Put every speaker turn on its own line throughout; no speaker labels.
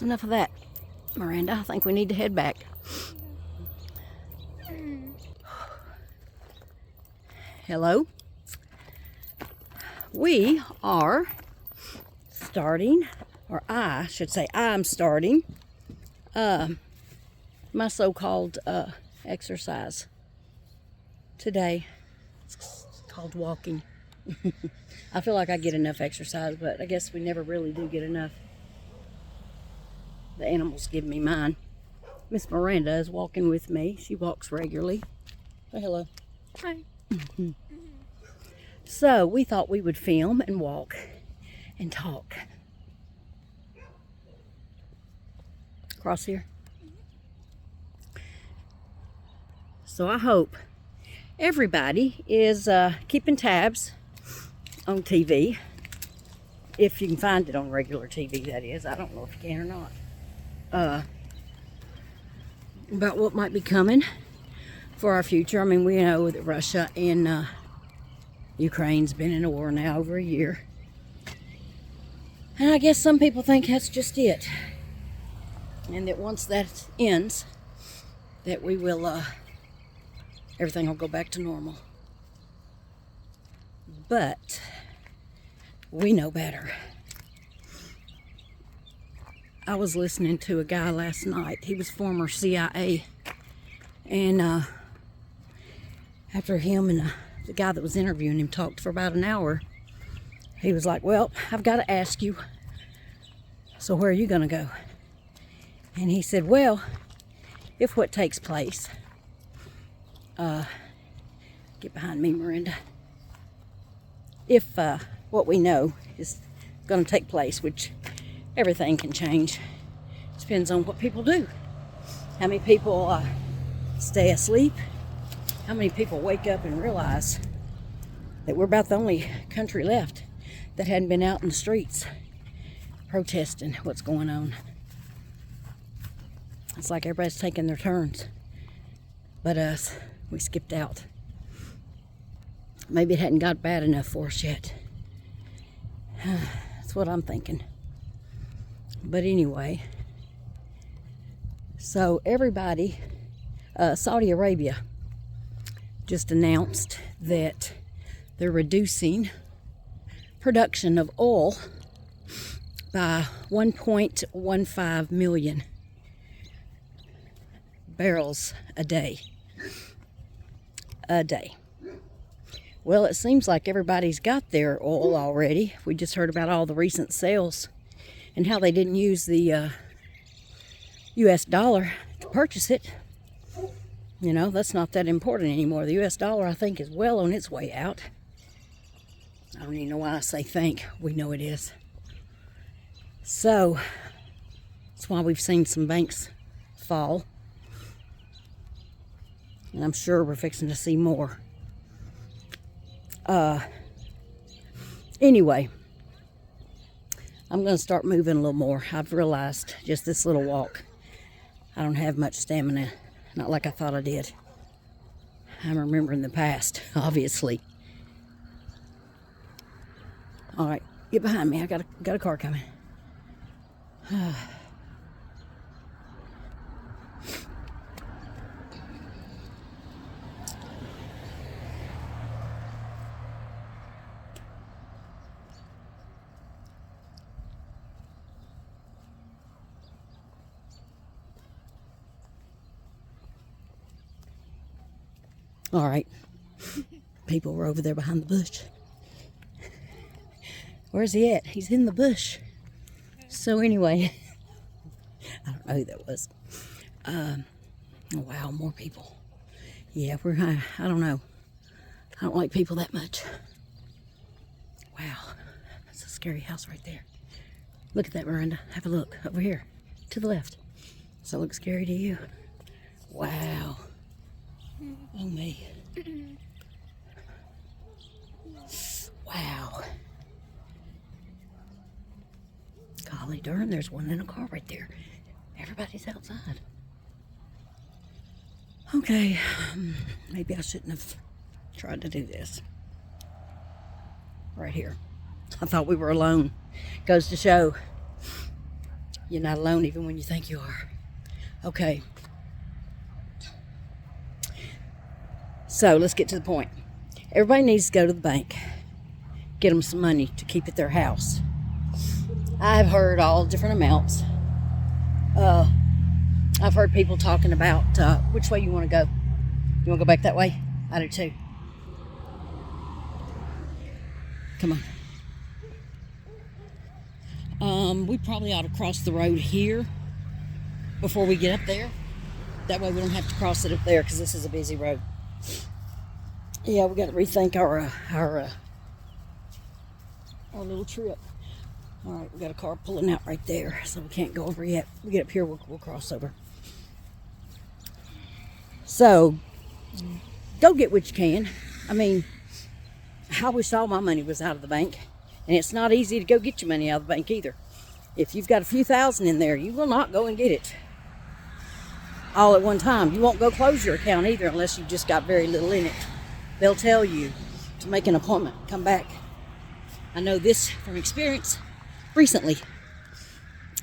That's enough of that, Miranda. I think we need to head back. Hello? We are starting, or I should say I'm starting, my so-called exercise today. It's called walking. I feel like I get enough exercise, but I guess we never really do get enough. The animals give me mine. Miss Miranda is walking with me. She walks regularly. Say hello.
Hi.
So we thought we would film and walk and talk. Across here. So I hope everybody is keeping tabs on TV. If you can find it on regular TV, that is. I don't know if you can or not. About what might be coming for our future. I mean, we know that Russia and Ukraine's been in a war now over a year. And I guess some people think that's just it. And that once that ends, that we will, everything will go back to normal. But we know better. I was listening to a guy last night. He was former CIA. And after him and the guy that was interviewing him talked for about an hour, he was like, well, I've got to ask you, so where are you going to go? And he said, well, if what takes place, get behind me, Miranda. If what we know is going to take place, which everything can change, depends on what people do. How many people stay asleep? How many people wake up and realize that we're about the only country left that hadn't been out in the streets protesting what's going on? It's like everybody's taking their turns. But us, we skipped out. Maybe it hadn't got bad enough for us yet. That's what I'm thinking. But anyway, so everybody, Saudi Arabia just announced that they're reducing production of oil by 1.15 million barrels a day. Well, it seems like everybody's got their oil already. We just heard about all the recent sales and how they didn't use the US dollar to purchase it. You know, that's not that important anymore. The US dollar, I think, is well on its way out. I don't even know why I say think. We know it is. So, that's why we've seen some banks fall. And I'm sure we're fixing to see more. Anyway, I'm going to start moving a little more. I've realized just this little walk, I don't have much stamina. Not like I thought I did. I'm remembering the past, obviously. All right, get behind me. I got a car coming. All right. People were over there behind the bush. Where's he at? He's in the bush. So anyway, I don't know who that was. Oh, wow, more people. Yeah, I don't know. I don't like people that much. Wow, that's a scary house right there. Look at that, Miranda. Have a look over here to the left. Does that look scary to you? Wow. Oh, me. Wow. Golly darn, there's one in a car right there. Everybody's outside. Okay, maybe I shouldn't have tried to do this. Right here. I thought we were alone. Goes to show You're not alone even when you think you are. Okay. So let's get to the point. Everybody needs to go to the bank. Get them some money to keep at their house. I've heard all different amounts. I've heard people talking about which way you want to go. You want to go back that way? I do too. Come on. We probably ought to cross the road here before we get up there. That way we don't have to cross it up there because this is a busy road. Yeah, we got to rethink our little trip. All right, we got a car pulling out right there, so we can't go over yet. We get up here, we'll cross over. So, go get what you can. I mean, I wish all my money was out of the bank. And it's not easy to go get your money out of the bank either. If you've got a few thousand in there, you will not go and get it all at one time. You won't go close your account either unless you've just got very little in it. They'll tell you to make an appointment, come back. I know this from experience recently.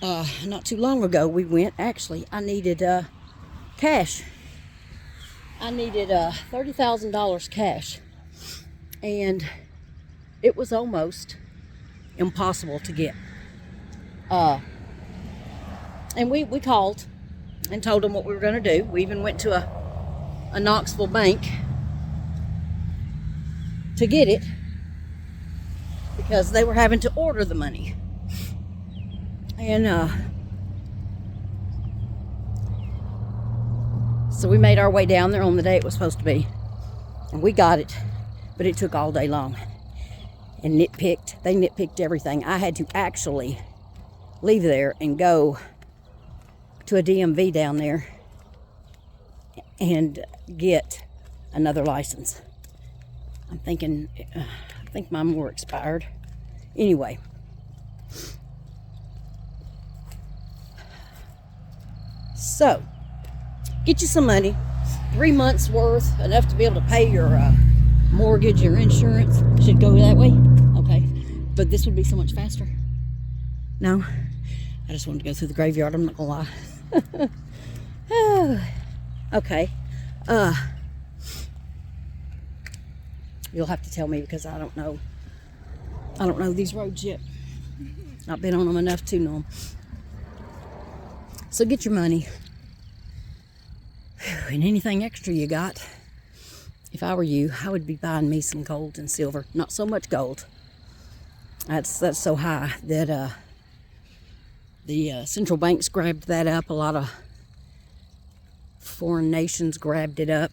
Not too long ago, we went. Actually, I needed cash. I needed $30,000 cash. And it was almost impossible to get. And we called and told them what we were going to do. We even went to a Knoxville bank to get it because they were having to order the money. And so we made our way down there on the day it was supposed to be. And we got it, but it took all day long. And they nitpicked everything. I had to actually leave there and go to a DMV down there and get another license. I think mine were expired. Anyway. So, get you some money. 3 months worth, enough to be able to pay your mortgage, your insurance. Should go that way. Okay. But this would be so much faster. No? I just wanted to go through the graveyard, I'm not gonna lie. Okay. You'll have to tell me because I don't know. I don't know these roads yet. Not been on them enough to know them. So get your money. And anything extra you got, if I were you, I would be buying me some gold and silver. Not so much gold. That's so high that the central banks grabbed that up. A lot of foreign nations grabbed it up.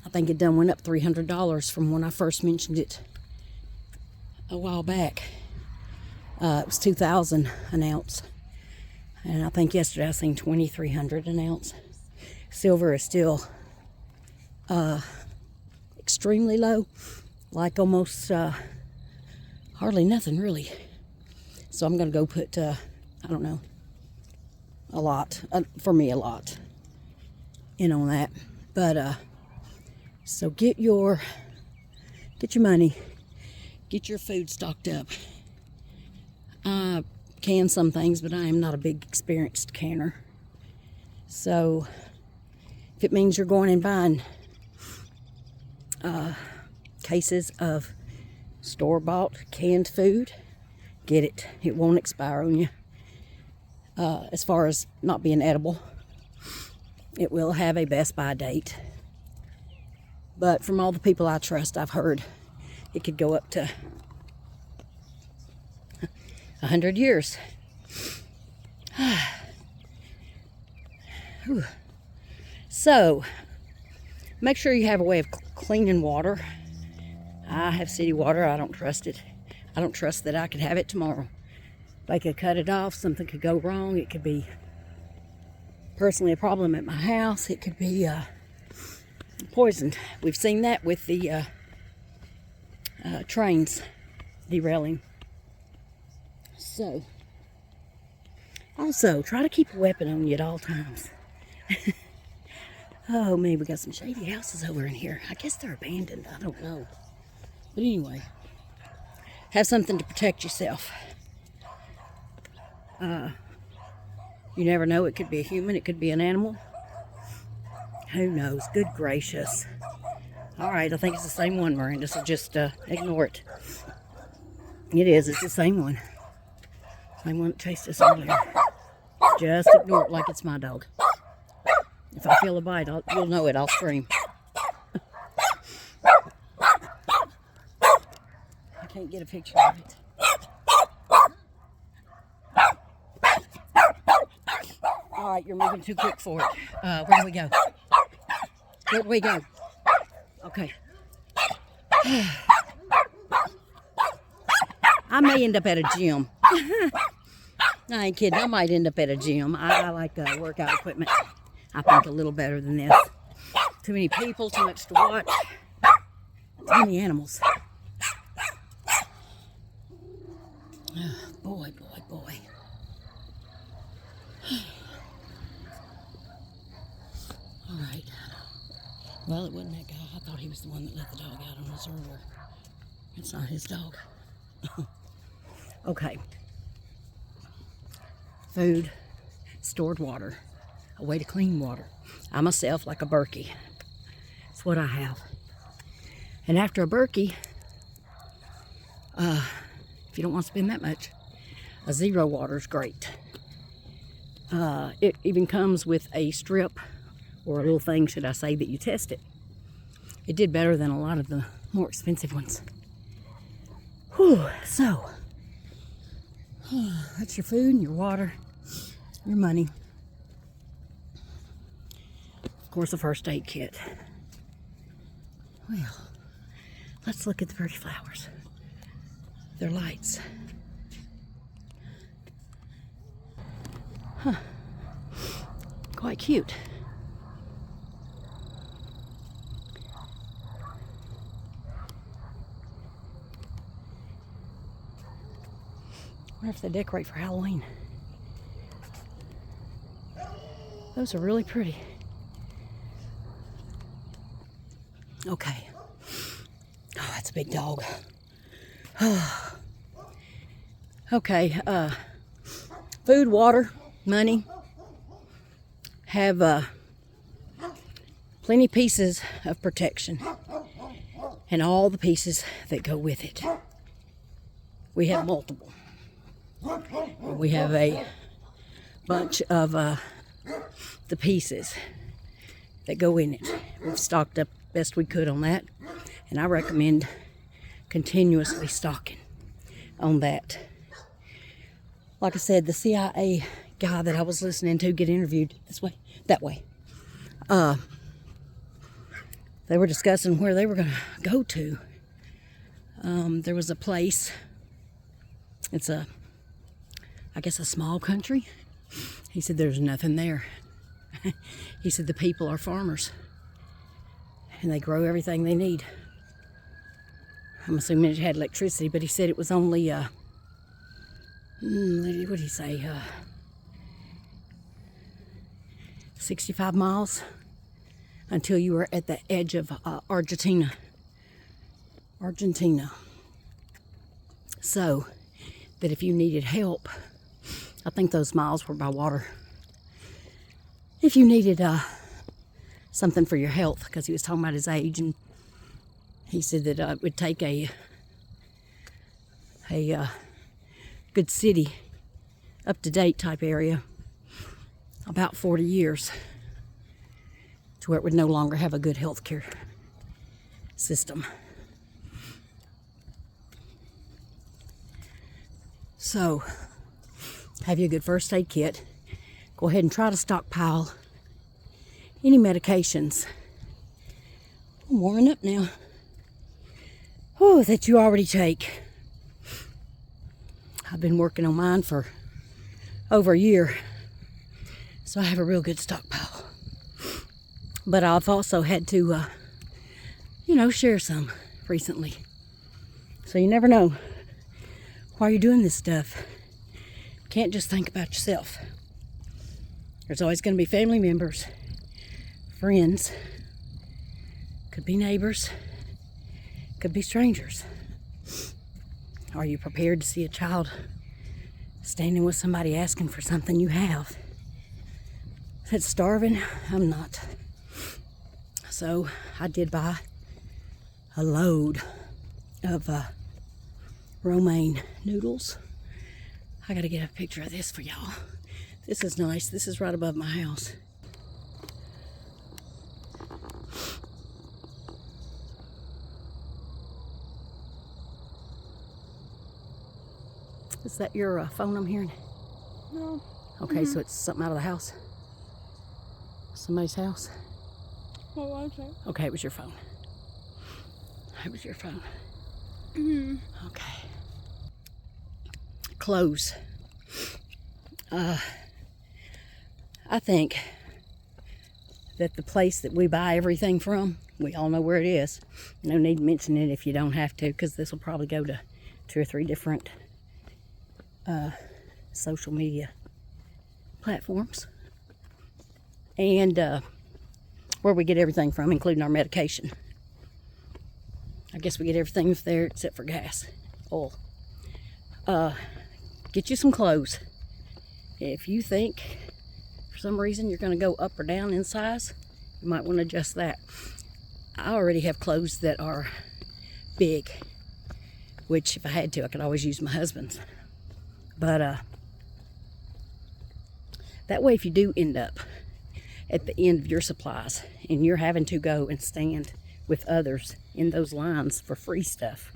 I think it done went up $300 from when I first mentioned it a while back. It was $2,000 an ounce. And I think yesterday I seen $2,300 an ounce. Silver is still extremely low, like almost hardly nothing really. So I'm gonna go put I don't know, a lot, for me a lot in on that. But so get your money, get your food stocked up. I can some things, but I am not a big experienced canner. So if it means you're going and buying cases of store-bought canned food, get it. It won't expire on you. As far as not being edible, it will have a best by date. But from all the people I trust, I've heard it could go up to 100 years. So, make sure you have a way of cleaning water. I have city water. I don't trust it. I don't trust that I could have it tomorrow. They could cut it off. Something could go wrong. It could be personally a problem at my house. It could be poisoned. We've seen that with the trains derailing. So, also, try to keep a weapon on you at all times. Oh, man, we got some shady houses over in here. I guess they're abandoned. I don't know. But anyway, have something to protect yourself. You never know. It could be a human. It could be an animal. Who knows? Good gracious. All right, I think it's the same one, Miranda, so just ignore it. It is. It's the same one. Same one that chased us earlier. Just ignore it like it's my dog. If I feel a bite, you'll know it. I'll scream. I can't get a picture of it. All right, you're moving too quick for it. Where do we go? Where do we go? Okay. I may end up at a gym. I ain't kidding. I might end up at a gym. I like workout equipment. I think a little better than this. Too many people, too much to watch. Too many animals. Boy, boy, boy. All right. Well, it wasn't that guy. I thought he was the one that let the dog out on his earlier. It's not his dog. Okay. Food, stored water, a way to clean water. I myself like a Berkey. That's what I have. And after a Berkey, if you don't want to spend that much, a Zero water is great. It even comes with a strip or a little thing, should I say, that you test it. It did better than a lot of the more expensive ones. Whew, so that's your food and your water, your money. Of course, a first aid kit. Well, let's look at the pretty flowers. They're lights. Huh. Quite cute. I wonder if they decorate for Halloween. Those are really pretty. Okay. Oh, that's a big dog. Okay. Food, water, money. Have plenty pieces of protection. And all the pieces that go with it. We have multiple. We have a bunch of the pieces that go in it. We've stocked up best we could on that, and I recommend continuously stocking on that. Like I said, the CIA guy that I was listening to get interviewed that way, they were discussing where they were going to go to. There was a place. It's I guess a small country. He said there's nothing there. He said the people are farmers and they grow everything they need. I'm assuming it had electricity, but he said it was only what did he say, 65 miles until you were at the edge of Argentina. So that if you needed help, I think those miles were by water. If you needed something for your health, because he was talking about his age, and he said that it would take a good city, up-to-date type area, about 40 years to where it would no longer have a good health care system. So, have you a good first aid kit. Go ahead and try to stockpile any medications. I'm warming up now. Oh, that you already take. I've been working on mine for over a year, so I have a real good stockpile. But I've also had to, share some recently. So you never know why you're doing this stuff. Can't just think about yourself. There's always going to be family members, friends, could be neighbors, could be strangers. Are you prepared to see a child standing with somebody asking for something you have. That's starving. I'm not. So I did buy a load of romaine noodles. I gotta get a picture of this for y'all. This is nice. This is right above my house. Is that your phone I'm hearing?
No.
Okay, so it's something out of the house? Somebody's house?
What was it?
Okay, it was your phone. It was your phone. Okay. Clothes. I think that the place that we buy everything from, we all know where it is. No need to mention it if you don't have to, because this will probably go to 2 or 3 different social media platforms. And where we get everything from, including our medication. I guess we get everything there except for gas, oil. Get you some clothes. If you think for some reason you're going to go up or down in size, you might want to adjust that. I already have clothes that are big, which if I had to, I could always use my husband's. But that way, if you do end up at the end of your supplies and you're having to go and stand with others in those lines for free stuff,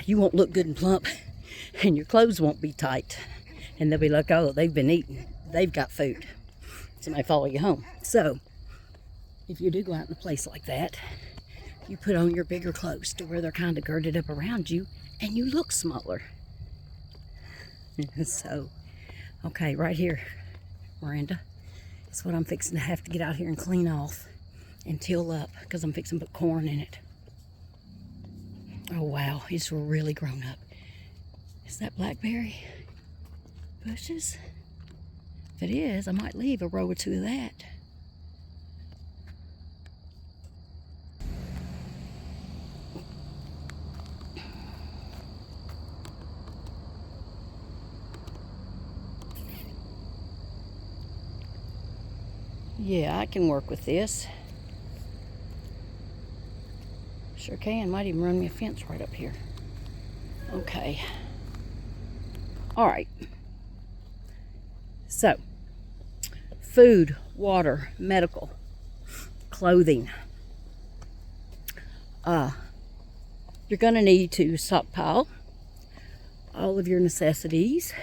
you won't look good and plump, and your clothes won't be tight, and they'll be like, oh, they've been eating, they've got food. Somebody follow you home. So if you do go out in a place like that, you put on your bigger clothes to where they're kind of girded up around you and you look smaller. So, okay, right here, Miranda, is what I'm fixing to have to get out here and clean off and till up, because I'm fixing to put corn in it. Oh wow, it's really grown up. Is that blackberry bushes? If it is, I might leave a row or 2 of that. Yeah, I can work with this. Sure can. Might even run me a fence right up here. Okay. All right. So, food, water, medical, clothing. You're going to need to stockpile all of your necessities.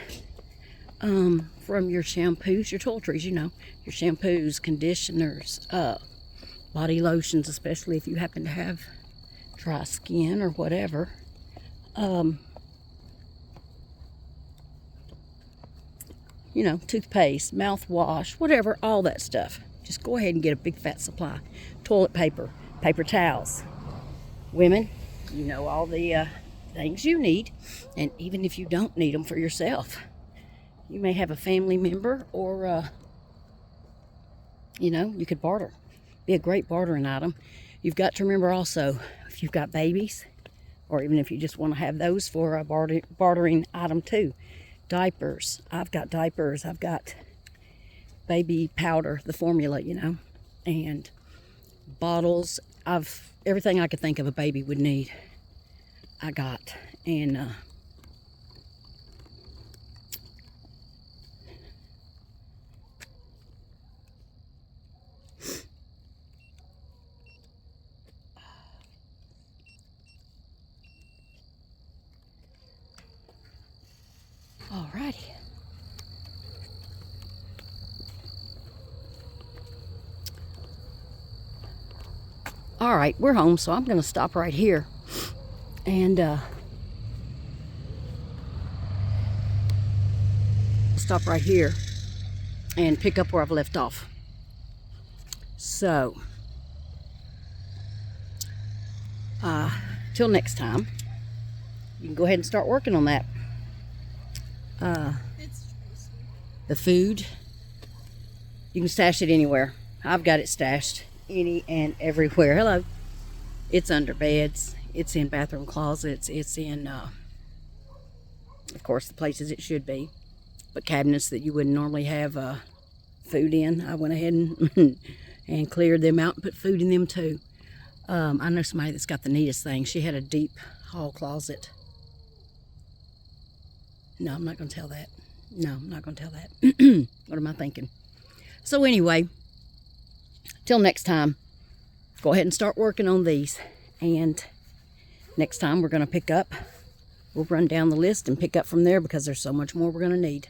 From your shampoos, your toiletries, you know, your shampoos, conditioners, body lotions, especially if you happen to have dry skin or whatever. You know, toothpaste, mouthwash, whatever, all that stuff. Just go ahead and get a big fat supply. Toilet paper, paper towels. Women, you know all the things you need, and even if you don't need them for yourself, you may have a family member, or you know, you could barter. Be a great bartering item. You've got to remember also, if you've got babies, or even if you just want to have those for a bartering item too. Diapers. I've got diapers. I've got baby powder, the formula, you know, and bottles. Everything I could think of a baby would need, I got. And alrighty. All right, we're home, so I'm going to stop right here and stop right here and pick up where I've left off. So, till next time, you can go ahead and start working on that. The food, you can stash it anywhere. I've got it stashed any and everywhere. Hello. It's under beds. It's in bathroom closets. It's in of course, the places it should be. But cabinets that you wouldn't normally have food in, I went ahead and, and cleared them out and put food in them too. I know somebody that's got the neatest thing. She had a deep hall closet. No, I'm not going to tell that. No, I'm not going to tell that. What am I thinking? So anyway, till next time, go ahead and start working on these. And next time we're going to pick up. We'll run down the list and pick up from there because there's so much more we're going to need.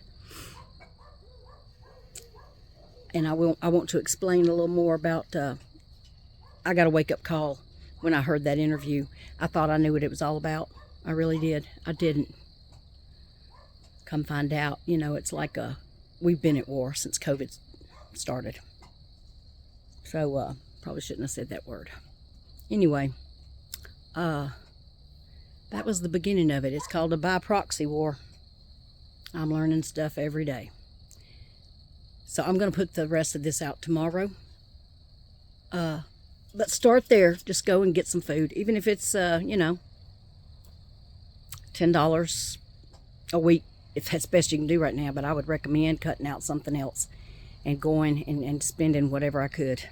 And I want to explain a little more about, I got a wake-up call when I heard that interview. I thought I knew what it was all about. I really did. I didn't. Come find out, you know, it's like we've been at war since COVID started. So, probably shouldn't have said that word. Anyway, that was the beginning of it. It's called a by-proxy war. I'm learning stuff every day. So I'm going to put the rest of this out tomorrow. But start there. Just go and get some food. Even if it's, you know, $10 a week, if that's best you can do right now. But I would recommend cutting out something else and going and spending whatever I could.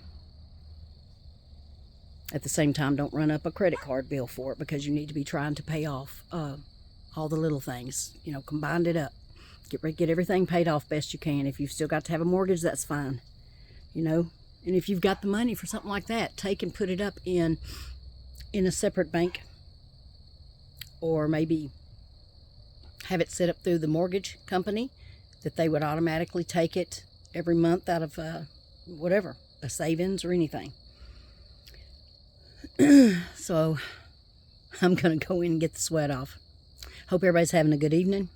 At the same time, don't run up a credit card bill for it because you need to be trying to pay off all the little things. You know, combine it up. Get everything paid off best you can. If you've still got to have a mortgage, that's fine. You know, and if you've got the money for something like that, take and put it up in a separate bank, or maybe have it set up through the mortgage company that they would automatically take it every month out of whatever, a savings or anything. So I'm going to go in and get the sweat off. Hope everybody's having a good evening.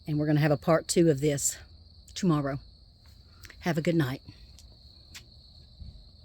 And we're going to have a part 2 of this tomorrow. Have a good night.